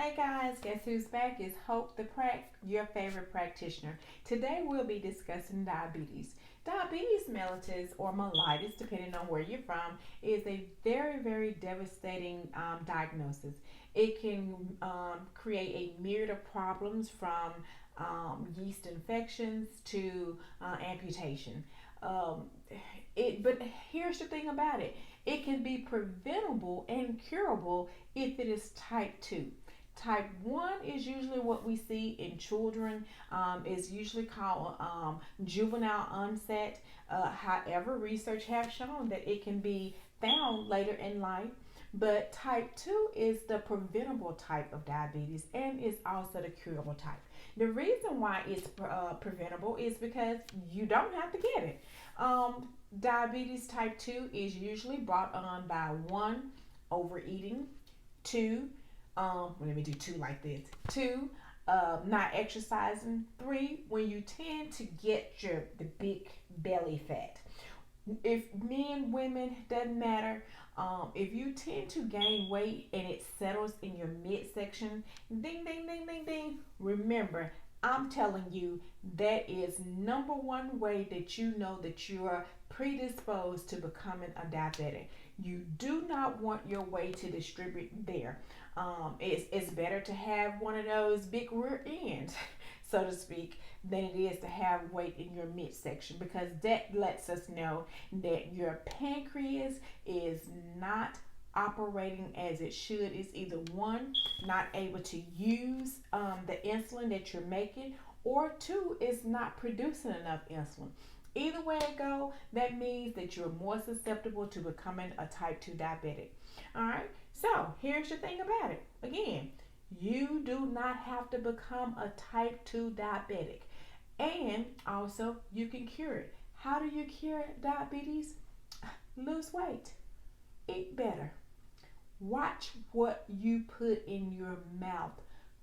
Hey guys, guess who's back? Is Hope your favorite practitioner. Today we'll be discussing diabetes. Diabetes mellitus or mellitus, depending on where you're from, is a very devastating diagnosis. It can create a myriad of problems from yeast infections to amputation. Um, but here's the thing about it: it can be preventable and curable if it is type 2. Type 1 is usually what we see in children, is usually called juvenile onset. However, research has shown that it can be found later in life. But type 2 is the preventable type of diabetes and is also the curable type. The reason why it's preventable is because you don't have to get it. Diabetes type 2 is usually brought on by one, overeating, two, let me do two like this. Two, not exercising. Three, when you tend to get the big belly fat. If men, women, doesn't matter. If you tend to gain weight and it settles in your midsection, ding, ding, ding, ding, ding. Remember, I'm telling you, that is number one way that you know that you are predisposed to becoming a diabetic. You do not want your weight to distribute there. It's better to have one of those big rear ends, so to speak, than it is to have weight in your midsection, because that lets us know that your pancreas is not operating as it should. It's either one, not able to use the insulin that you're making, or two, is not producing enough insulin. Either way it go, that means that you're more susceptible to becoming a type 2 diabetic. All right, so here's the thing about it. Again, you do not have to become a type 2 diabetic. And also, you can cure it. How do you cure diabetes? Lose weight, eat better, watch what you put in your mouth.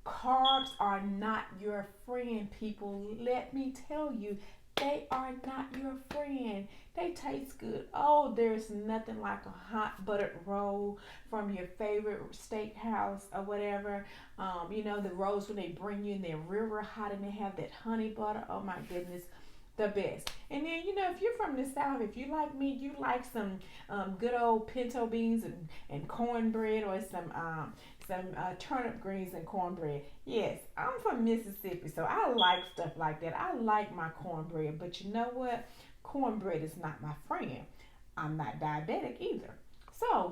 Carbs are not your friend, people. Let me tell you, they are not your friend. They taste good. Oh, there's nothing like a hot buttered roll from your favorite steakhouse or whatever. The rolls when they bring you and they're real hot and they have that honey butter. Oh my goodness, the best. And then, if you're from the South, if you like me, you like some good old pinto beans and cornbread, or some turnip greens and cornbread. Yes, I'm from Mississippi, so I like stuff like that. I like my cornbread, but you know what? Cornbread is not my friend. I'm not diabetic either. So,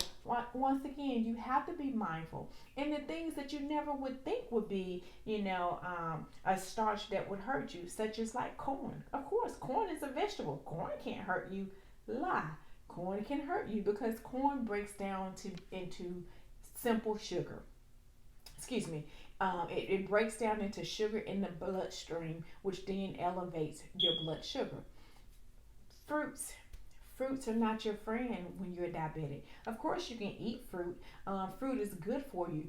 once again, you have to be mindful. And the things that you never would think would be, a starch that would hurt you, such as like corn. Of course, corn is a vegetable. Corn can't hurt you. Lie. Corn can hurt you because corn breaks down into simple sugar. Excuse me. It breaks down into sugar in the bloodstream, which then elevates your blood sugar. Fruits. Fruits are not your friend when you're diabetic. Of course, you can eat fruit. Fruit is good for you,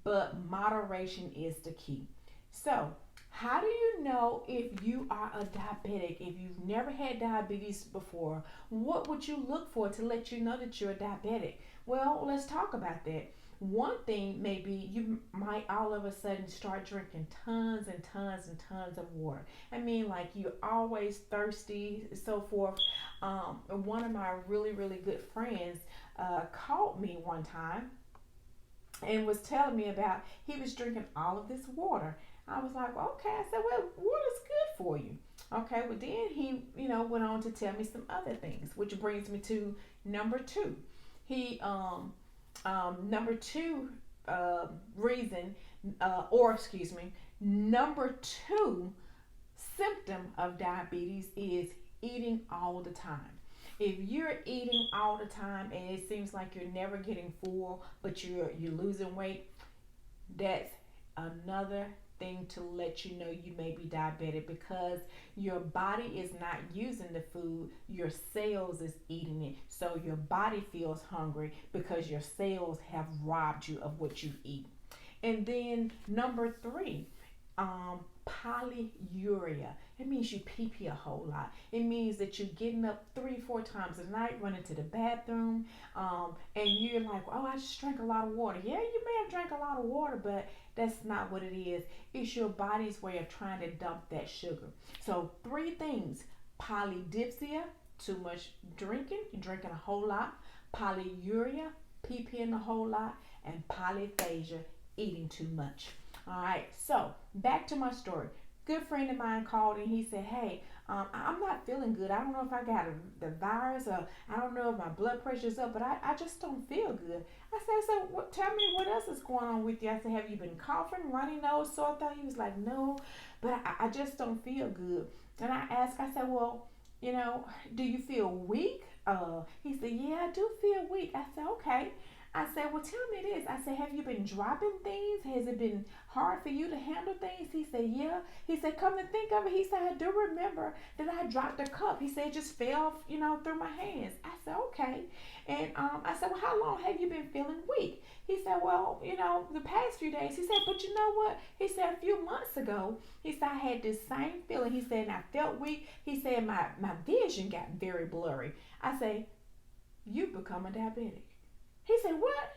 but moderation is the key. So, how do you know if you are a diabetic? If you've never had diabetes before, what would you look for to let you know that you're a diabetic? Well, let's talk about that. One thing may be you might all of a sudden start drinking tons and tons and tons of water. I mean, like you're always thirsty, so forth. One of my really good friends called me one time and was telling me about he was drinking all of this water. I was like, okay. I said, well, water's good for you. Okay, well then he, went on to tell me some other things, which brings me to number two. He number two reason, or excuse me, number two symptom of diabetes is eating all the time. If you're eating all the time and it seems like you're never getting full, but you're losing weight, that's another thing to let you know you may be diabetic, because your body is not using the food, your cells is eating it. So your body feels hungry because your cells have robbed you of what you eat. And then number three, Polyuria. It means you pee pee a whole lot. It means that you're getting up 3, 4 times a night, running to the bathroom, and you're like, oh, I just drank a lot of water. Yeah, you may have drank a lot of water, but that's not what it is. It's your body's way of trying to dump that sugar. So 3 things: polydipsia, too much drinking, you're drinking a whole lot; polyuria, pee peeing a whole lot; and polyphagia, eating too much. All right, so back to my story. Good friend of mine called and he said, "Hey, I'm not feeling good. I don't know if I got the virus, or I don't know if my blood pressure's up, but I just don't feel good." I said, "So tell me what else is going on with you?" I said, "Have you been coughing, runny nose, sore throat?" He was like, "No, but I just don't feel good." And I asked, I said, "Well, do you feel weak?" He said, "Yeah, I do feel weak." I said, "Okay." I said, "Well, tell me this." I said, "Have you been dropping things? Has it been hard for you to handle things?" He said, "Yeah." He said, "Come to think of it," he said, "I do remember that I dropped a cup." He said, "It just fell, through my hands." I said, "Okay." And I said, "Well, how long have you been feeling weak?" He said, "Well, the past few days." He said, "But you know what?" He said, "A few months ago," he said, "I had this same feeling." He said, "And I felt weak." He said, my vision got very blurry." I said, "You've become a diabetic." He said, "What?"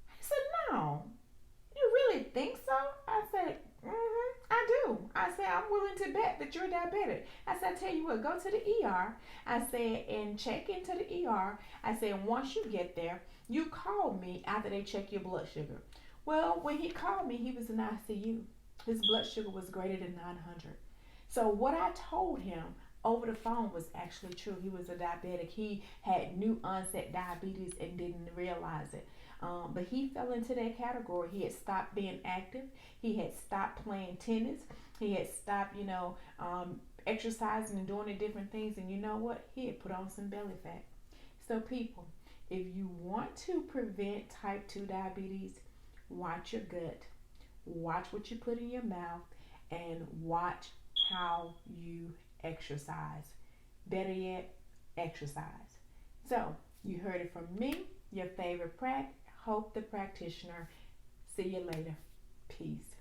I said, "No. You really think so?" I said, "I do." I said, "I'm willing to bet that you're diabetic." I said, "I tell you what, go to the ER." I said, "And check into the ER." I said, "Once you get there, you call me after they check your blood sugar." Well, when he called me, he was in ICU. His blood sugar was greater than 900. So what I told him over the phone was actually true. He was a diabetic. He had new onset diabetes and didn't realize it. But he fell into that category. He had stopped being active. He had stopped playing tennis. He had stopped, exercising and doing the different things. And you know what? He had put on some belly fat. So, people, if you want to prevent type 2 diabetes, watch your gut, watch what you put in your mouth, and watch how you exercise. Better yet, exercise. So, you heard it from me, your favorite Hope the practitioner. See you later. Peace.